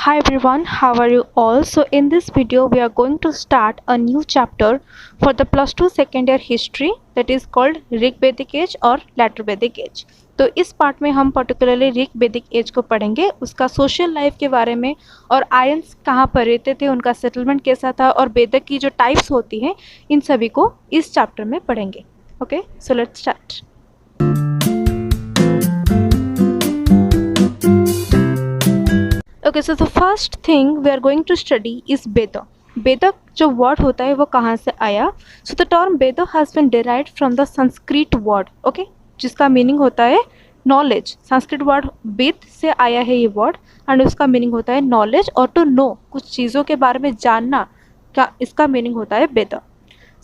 Hi everyone, how are you all? So in this video we are going to start a new chapter for the plus 2 second year history that is called Rig Vedic as और letter वैदिक as. तो इस part में हम particularly Rig Vedic as को पढ़ेंगे, उसका social life के बारे में और आर्यंस कहाँ पर रहते थे, उनका सेटलमेंट कैसा था और वैदिक की जो टाइप्स होती हैं इन सभी को इस चैप्टर में पढ़ेंगे। Okay, so let's start. Okay, so the first thing we are going to study is Veda. Veda जो वर्ड होता है वो कहाँ से आया? So the term Veda has been derived from the Sanskrit word, okay, जिसका मीनिंग होता है नॉलेज। संस्कृत वर्ड वेद से आया है ये वर्ड एंड उसका मीनिंग होता है नॉलेज और टू नो, कुछ चीज़ों के बारे में जानना, क्या इसका मीनिंग होता है Veda.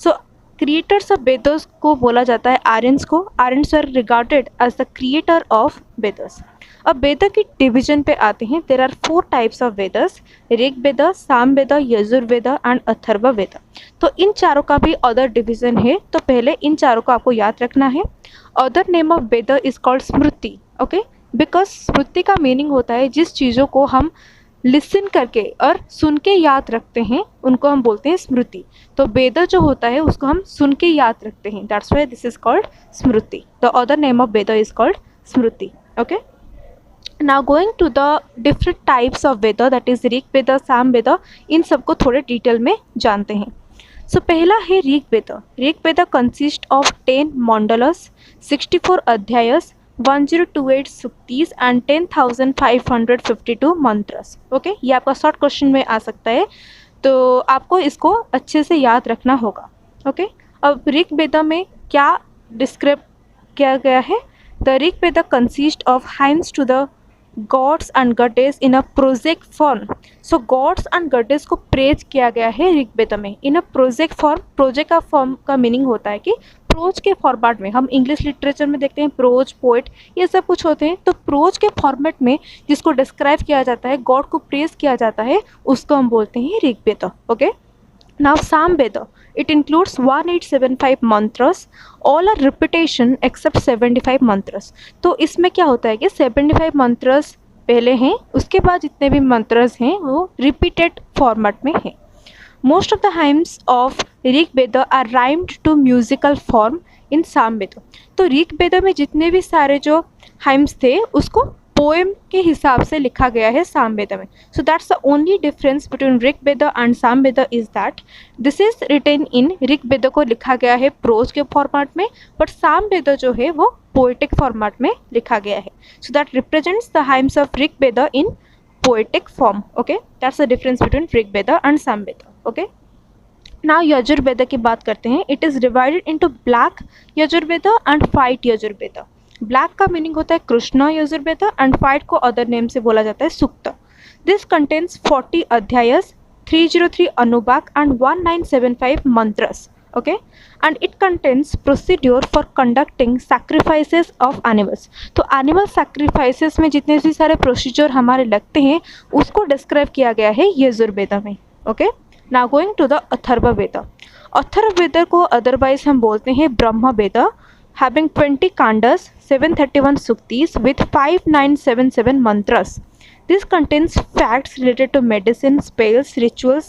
So creators of Vedas को बोला जाता है आर्यंस को। Aryans are regarded as the creator of Vedas. अब वेद की डिवीजन पे आते हैं। There are 4 types of Vedas, Rig Veda, Sama Veda, Yajurveda and Atharva Veda. तो इन चारों का भी अदर डिवीजन है, तो पहले इन चारों को आपको याद रखना है। Other name of Veda is called Smriti, okay, because Smriti का मीनिंग होता है जिस चीज़ों को हम लिसन करके और सुन के याद रखते हैं उनको हम बोलते हैं स्मृति। तो वेद जो होता है उसको हम सुन के याद रखते हैं, that's why this is called Smriti. The other name of Veda is called Smriti. Okay, now going to the different types of Veda, that is Rig Veda, Sama Veda, इन सबको थोड़े डिटेल में जानते हैं। सो पहला है Rig Veda. Rig Veda consist of 10 mandalas, 64 adhyayas, 1028 suktas and 10,552 mantras. Okay, ये आपका शॉर्ट क्वेश्चन में आ सकता है, तो आपको इसको अच्छे से याद रखना होगा। ओके, अब ऋग वेद में क्या डिस्क्राइब किया गया है? The Rig Veda consist of hymns to the gods and goddess in a project form. So gods and goddess को प्रेज किया गया है ऋग वेद में in a project form. Project का फॉर्म का मीनिंग होता है कि प्रोज के फॉर्मेट में। हम इंग्लिश लिटरेचर में देखते हैं प्रोज, पोएट, ये सब कुछ होते हैं। तो प्रोज के फॉर्मेट में जिसको डिस्क्राइब किया जाता है, गॉड को प्रेज किया जाता है, उसको हम बोलते हैं ऋग वेद। ओके, नाउ साम वेद, it includes 1875 mantras, all are repetition except 75 mantras। तो इसमें क्या होता है कि 75 mantras पहले हैं, उसके बाद जितने भी mantras हैं वो repeated format में हैं। Most of the hymns of Rig Veda are rhymed to musical form in साम वेद। तो ऋग वेद में जितने भी सारे जो hymns थे उसको पोएम के हिसाब से लिखा गया है साम वेद में। So that's the only difference between Rig Veda and Sama Veda is that this is written in Rig Veda को लिखा गया है प्रोज के फॉर्मेट में, बट साम वेद जो है वो पोएटिक फॉर्मेट में लिखा गया है। So that represents the hymns of Rig Veda in poetic form. Okay, that's the difference between Rig Veda and Sama Veda. Okay, now Yajurveda की बात करते हैं। It is divided into black Yajurveda and white Yajurveda. Black का मीनिंग होता है कृष्ण यजुर्वेद एंड व्हाइट को अदर नेम से बोला जाता है Sukta. This contains 40 adhyayas, 303 anuvaka and 1975 mantras. Okay, and it contains procedure for conducting sacrifices of animals. तो एनिमल सैक्रिफाइसेस में जितने भी सारे प्रोसीजर हमारे लगते हैं उसको डिस्क्राइब किया गया है यजुर्वेद में। Okay, now going to the Atharva Veda. Atharva Veda को अदरवाइज हम बोलते हैं ब्रह्म वेद, having 20 kandas, 731 suktis with 5977 mantras. This contains facts related to medicine, spells, rituals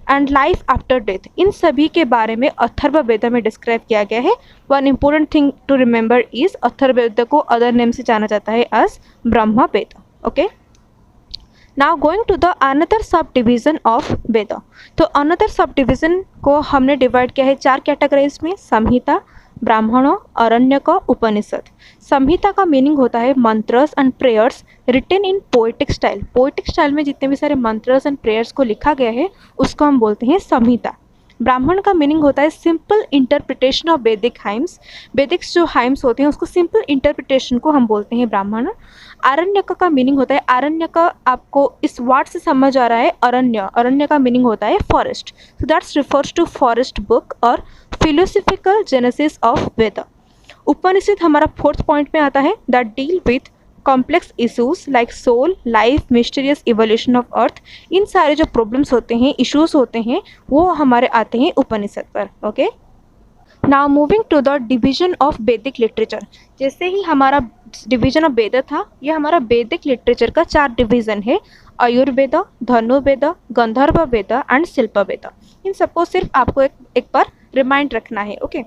and life after death. इन सभी के बारे में अथर्व वेद में डिस्क्राइब किया गया है। One important thing to remember is Atharva Veda को अदर नेम से जाना जाता है as Brahma Veda. Okay, now going to the another sub division of Veda. तो अनदर सब डिवीजन को हमने डिवाइड किया है 4 कैटेगरीज में, संहिता, ब्राह्मण, अरण्यक, उपनिषद। संहिता का मीनिंग होता है mantras and prayers written in poetic style. Poetic style में जितने भी सारे मंत्रस एंड प्रेयर्स को लिखा गया है उसको हम बोलते हैं संहिता। ब्राह्मण का मीनिंग होता है सिंपल इंटरप्रिटेशन ऑफ वैदिक हाइम्स। वैदिक जो हाइम्स होते हैं उसको सिंपल इंटरप्रिटेशन को हम बोलते हैं ब्राह्मण। आरण्यक का मीनिंग होता है, आरण्य का आपको इस वर्ड से समझ आ रहा है अरण्य, अरण्य का मीनिंग होता है forest. So that's refers to forest book और philosophical genesis of Veda. Upanishad हमारा 4th पॉइंट में आता है, that deal with complex issues like soul, life, mysterious evolution of earth. इन सारे जो प्रॉब्लम्स होते हैं, इश्यूज होते हैं, वो हमारे आते हैं उपनिषद पर। Okay, now moving to the division of Vedic literature. जैसे ही हमारा डिवीजन ऑफ वेद था, ये हमारा वैदिक लिटरेचर का 4 डिवीजन है। आयुर्वेद, धनुर्वेद, गंधर्व वेद एंड शिल्प वेद। इन सबको सिर्फ आपको एक बार रिमाइंड रखना है। ओके,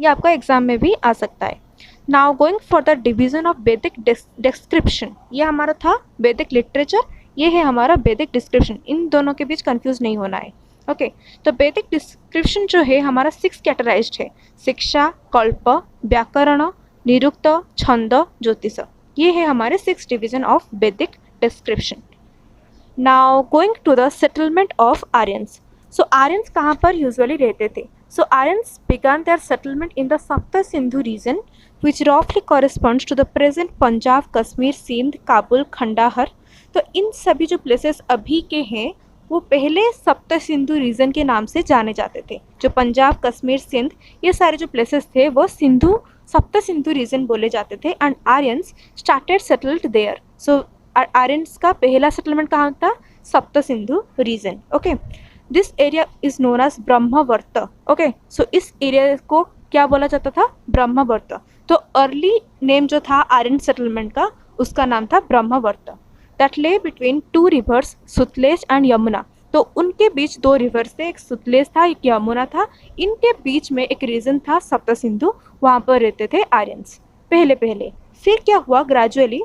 ये आपका एग्जाम में भी आ सकता है। Now going for the division of Vedic description, ये हमारा था वैदिक लिटरेचर, ये है हमारा वैदिक डिस्क्रिप्शन। इन दोनों के बीच कंफ्यूज नहीं होना है। ओके, तो वैदिक डिस्क्रिप्शन जो है हमारा 6 कैटेगराइज्ड है, शिक्षा, कल्प, व्याकरण, निरुक्त, छंद, ज्योतिष। ये है हमारे 6 division of Vedic description. Now going to the settlement of Aryans. So Aryans कहाँ पर यूजुअली रहते थे? So Aryans began their settlement in the Sapta Sindhu region, which roughly corresponds to the present Punjab, Kashmir, Sindh, Kabul, Kandahar. तो इन सभी जो प्लेसेस अभी के हैं वो पहले सप्त सिंधु रीजन के नाम से जाने जाते थे। जो पंजाब, कश्मीर, सिंध, ये सारे जो प्लेसेस थे वो सप्त सिंधु रीजन बोले जाते थे। And Aryans started settled there. So Aryans का पहला सेटलमेंट कहाँ था? Sapta Sindhu region. Okay, this area is known as Brahmavarta. Okay, so इस एरिया को क्या बोला जाता था? ब्रह्मवर्त। तो अर्ली नेम जो था आर्यन सेटलमेंट का, उसका नाम था ब्रह्मवर्त। दैट ले between 2 reverse, Sutlej and Yamuna. तो उनके बीच 2 रिवर्स थे, एक सुतलेज था, एक यमुना था। इनके बीच में एक रीजन था सप्त सिंधु, वहाँ पर रहते थे आर्यंस पहले। फिर क्या हुआ? Gradually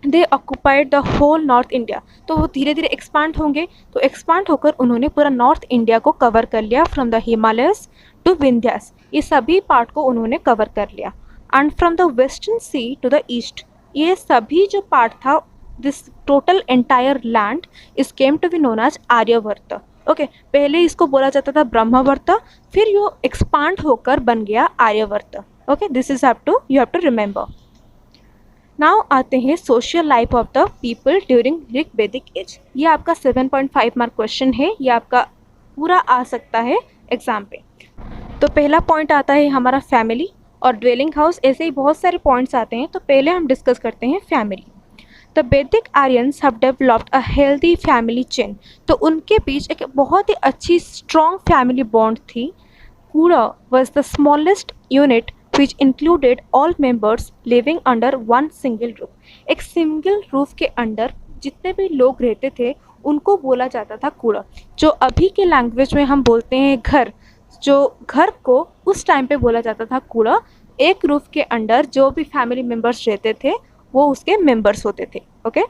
they occupied the whole north India. तो वो धीरे धीरे एक्सपांड होंगे, तो एक्सपांड होकर उन्होंने पूरा नॉर्थ इंडिया को कवर कर लिया, from the Himalayas to Vindhyas, ये सभी पार्ट को उन्होंने कवर कर लिया। And from the western sea to the east, ये सभी जो पार्ट था, this total entire land is came to be known as Aryavarta. Okay, पहले इसको बोला जाता था ब्रह्मवर्त, फिर ये एक्सपांड होकर बन गया Aryavarta. Okay, this is you have to remember. Now आते हैं social life of the people during Rig Vedic age. ये आपका 7.5 मार्क क्वेश्चन है, ये आपका पूरा आ सकता है एग्जाम पे। तो पहला पॉइंट आता है हमारा फैमिली और ड्वेलिंग हाउस, ऐसे ही बहुत सारे पॉइंट्स आते हैं। तो पहले हम डिस्कस करते हैं family. The Vedic Aryans have developed a healthy family chain. तो उनके बीच एक बहुत ही अच्छी स्ट्रॉन्ग फैमिली बॉन्ड थी। कूड़ा was the smallest unit which included all members living under one single roof. एक सिंगल रूफ के अंडर जितने भी लोग रहते थे उनको बोला जाता था कूड़ा। जो अभी के लैंग्वेज में हम बोलते हैं घर, जो घर को उस टाइम पे बोला जाता था कूड़ा। एक रूफ के अंडर जो भी फैमिली मेम्बर्स रहते थे वो उसके मेम्बर्स होते थे। Okay,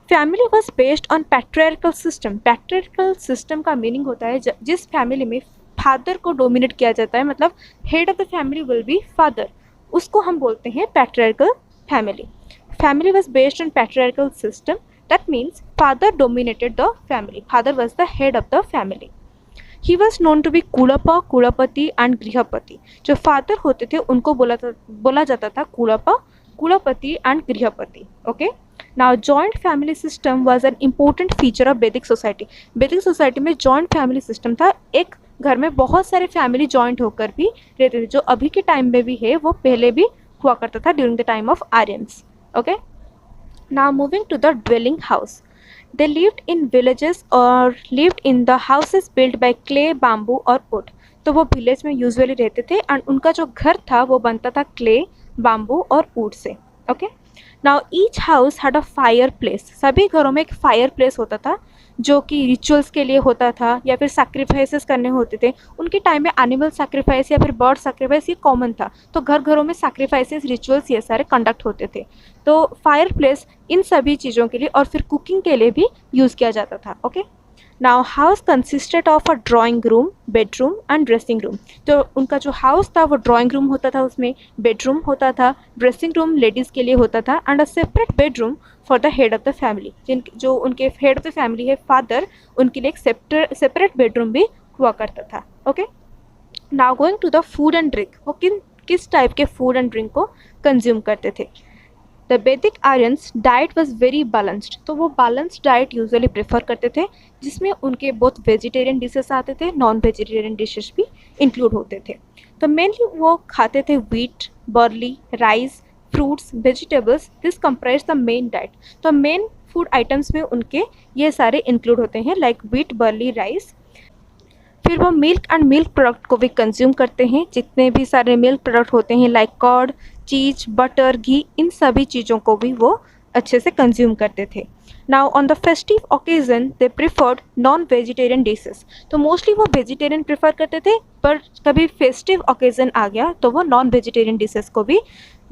family was based on patriarchal system. Patriarchal system का मीनिंग होता है जिस फैमिली में फादर को डोमिनेट किया जाता है, मतलब head of the family will be father, उसको हम बोलते हैं patriarchal family. Family was based on patriarchal system, that means father dominated the family, father was the head of the family. He was known to be Kulapa, Kulapati and गृहपति। जो father होते थे उनको बोला जाता था Kulapa, Kulapati and Grihapati. Okay, now joint family system was an important feature of Vedic society. Vedic society में joint family system था, एक घर में बहुत सारे फैमिली जॉइंट होकर भी रहते थे। जो अभी के टाइम में भी है वो पहले भी हुआ करता था during the time of Aryans. Okay, now moving to the dwelling house. They lived in villages और lived in the houses built by clay, bamboo और वुड। तो वो विलेज में यूजुअली रहते थे एंड उनका जो घर था वो बनता था क्ले, बाम्बू और would say. Okay, now each house had a fire place. सभी घरों में एक फायर प्लेस होता था जो कि रिचुअल्स के लिए होता था या फिर सैक्रिफाइसेस करने होते थे। उनके टाइम में एनिमल सैक्रिफाइस या फिर बर्ड सैक्रिफाइस ये कॉमन था, तो घर घरों में सैक्रिफाइसेस, रिचुअल्स ये सारे कंडक्ट होते थे। तो फायर प्लेस इन सभी चीज़ों के लिए और फिर कुकिंग के लिए भी यूज़ किया जाता था। Okay, now house consisted of a drawing room, bedroom and dressing room. तो उनका जो हाउस था वो ड्राइंग रूम होता था, उसमें बेडरूम होता था, ड्रेसिंग रूम लेडीज़ के लिए होता था and a separate bedroom for the head of the family. जो उनके हेड ऑफ द फैमिली है फादर, उनके लिए एक सेपरेट बेडरूम भी हुआ करता था। Okay, now going to the food and drink. वो किस टाइप के फूड एंड ड्रिंक को कंज्यूम करते थे? The Vedic Aryans diet was very balanced. तो वो बैलेंस्ड डाइट यूजुअली प्रेफर करते थे, जिसमें उनके बहुत वेजिटेरियन डिशेस आते थे, नॉन वेजिटेरियन डिशेस भी इंक्लूड होते थे। तो मेनली वो खाते थे wheat, barley, rice, fruits, vegetables. This comprise the main diet. तो मेन फूड आइटम्स में उनके ये सारे इंक्लूड होते हैं, लाइक व्हीट, बर्ली, राइस। फिर वो मिल्क एंड मिल्क प्रोडक्ट को भी कंज्यूम करते हैं, जितने भी सारे मिल्क प्रोडक्ट होते हैं लाइक कर्ड, चीज़, बटर, घी, इन सभी चीज़ों को भी वो अच्छे से कंज्यूम करते थे। Now on the festive occasion they preferred non vegetarian dishes, तो मोस्टली वो वेजिटेरियन प्रेफर करते थे, पर कभी फेस्टिव ओकेजन आ गया तो वो नॉन वेजिटेरियन डिशेस को भी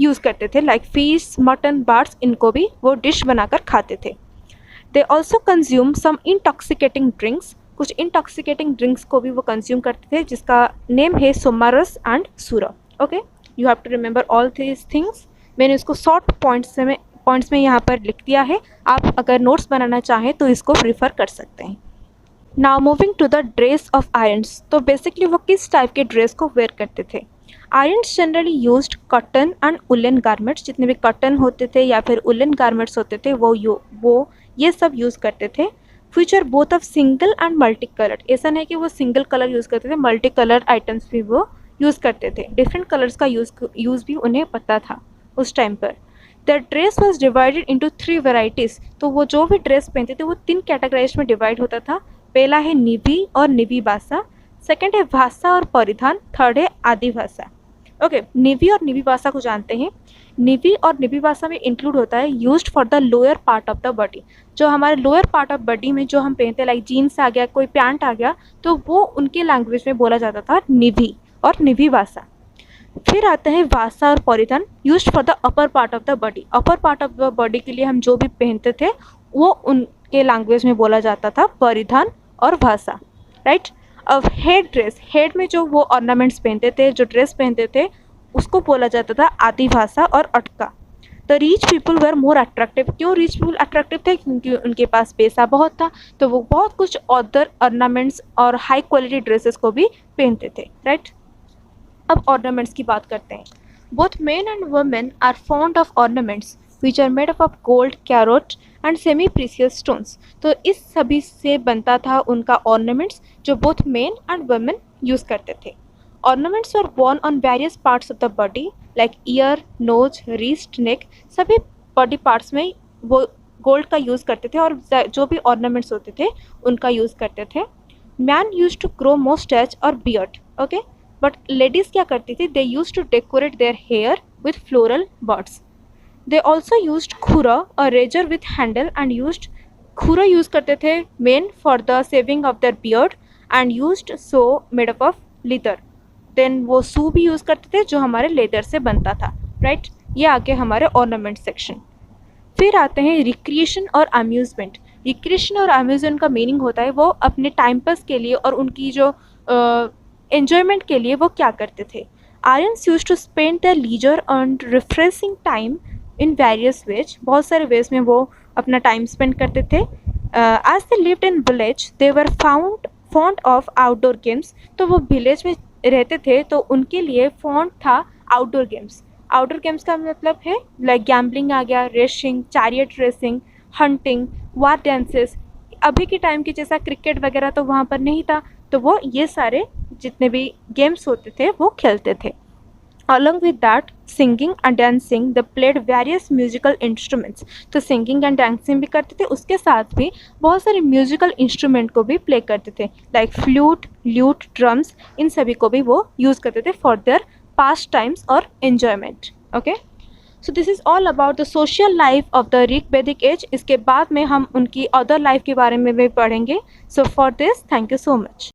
यूज़ करते थे, लाइक फिश, मटन, बर्ड्स, इनको भी वो डिश बनाकर खाते थे। They also consume some intoxicating drinks, कुछ इंटॉक्सिकेटिंग ड्रिंक्स को भी वो कंज्यूम करते थे, जिसका नेम है somaras and sura. Okay, you have to remember all these things. मैंने इसको शॉर्ट पॉइंट्स में यहाँ पर लिख दिया है, आप अगर नोट्स बनाना चाहें तो इसको प्रीफर कर सकते हैं। Now moving to the dress of Aryans, तो बेसिकली वो किस टाइप के ड्रेस को वेयर करते थे। Aryans generally used cotton and woollen garments, जितने भी कॉटन होते थे या फिर उलन गारमेंट्स होते थे वो ये सब यूज़ करते थे। Future both of single and multi coloured, ऐसा नहीं कि वो सिंगल कलर यूज़ करते थे, मल्टी कलर आइटम्स भी वो यूज़ करते थे, डिफरेंट कलर्स का यूज़ भी उन्हें पता था उस टाइम पर। The dress was divided into 3 varieties, तो वो जो भी ड्रेस पहनते थे वो 3 कैटेगराइज में डिवाइड होता था। पहला है निवी और निवी भाषा, सेकेंड है भाषा और परिधान, थर्ड है आदि भाषा। ओके, निवी और निवी भाषा को जानते हैं। निवी और निवी भाषा में इंक्लूड होता है used for the lower part of the body, जो हमारे लोअर पार्ट ऑफ बॉडी में जो हम पहनते हैं, लाइक जीन्स आ गया, कोई पैंट आ गया, तो वो उनके लैंग्वेज में बोला जाता था निवी और निवी भाषा। फिर आते हैं भाषा और परिधान, used for the upper part of the body. Upper part of the body के लिए हम जो भी पहनते थे वो उनके लैंग्वेज में बोला जाता था परिधान और भाषा, राइट। अब हेड ड्रेस, हेड में जो वो ऑर्नामेंट्स पहनते थे, जो ड्रेस पहनते थे, उसको बोला जाता था आदि भाषा और अटका। The rich people were more attractive, क्यों रिच पीपल अट्रैक्टिव थे, क्योंकि उनके पास पैसा बहुत था, तो वो बहुत कुछ अदर ऑर्नामेंट्स और हाई क्वालिटी ड्रेसेस को भी पहनते थे, राइट। अब ऑर्नामेंट्स की बात करते हैं। Both men and women are fond of ornaments which are made up of gold, carat and semi precious stones, तो इस सभी से बनता था उनका ऑर्नामेंट्स, जो both men and women use करते थे। Ornaments were worn on various parts of the body, like ear, nose, wrist, neck, सभी बॉडी पार्ट्स में वो गोल्ड का यूज़ करते थे और जो भी ऑर्नामेंट्स होते थे उनका यूज़ करते थे। Man use to grow moustache और बियर्ड, ओके, बट लेडीज़ क्या करती थी, they use to decorate their hair with floral birds. They also used खुरा और razor with handle and used, खुरा यूज़ करते थे men for the shaving of their beard and used so made up of leather. Then वो shoe भी use करते थे जो हमारे लेदर से बनता था, राइट। ये आगे हमारे ऑर्नामेंट सेक्शन। फिर आते हैं रिक्रिएशन और अम्यूज़मेंट। रिक्रिएशन और अम्यूज़मेंट का मीनिंग होता है वो अपने टाइम पास के लिए और उनकी जो एन्जॉयमेंट के लिए वो क्या करते थे। Aryans use to spend the leisure and refreshing time in various ways, बहुत सारे वेज में वो अपना टाइम स्पेंड करते थे। As they lived in village they were fond of outdoor games, तो वो विलेज में रहते थे तो उनके लिए फॉन्ड था आउटडोर गेम्स। आउटडोर गेम्स का मतलब है लाइक गैम्बलिंग आ गया, रेसिंग, चैरियट रेसिंग, हंटिंग, वार डांसेस। अभी के टाइम की जैसा क्रिकेट वगैरह तो वहाँ पर नहीं था, तो वो ये सारे जितने भी गेम्स होते थे वो खेलते थे। Along with that, singing and dancing, they played various musical instruments. तो singing and dancing भी करते थे, उसके साथ भी बहुत सारे musical instrument को भी play करते थे, like flute, lute, drums, इन सभी को भी वो use करते थे for their pastimes और enjoyment. Okay? So this is all about the social life of the Rig Vedic age. इसके बाद में हम उनकी other life के बारे में भी पढ़ेंगे. So for this, thank you so much.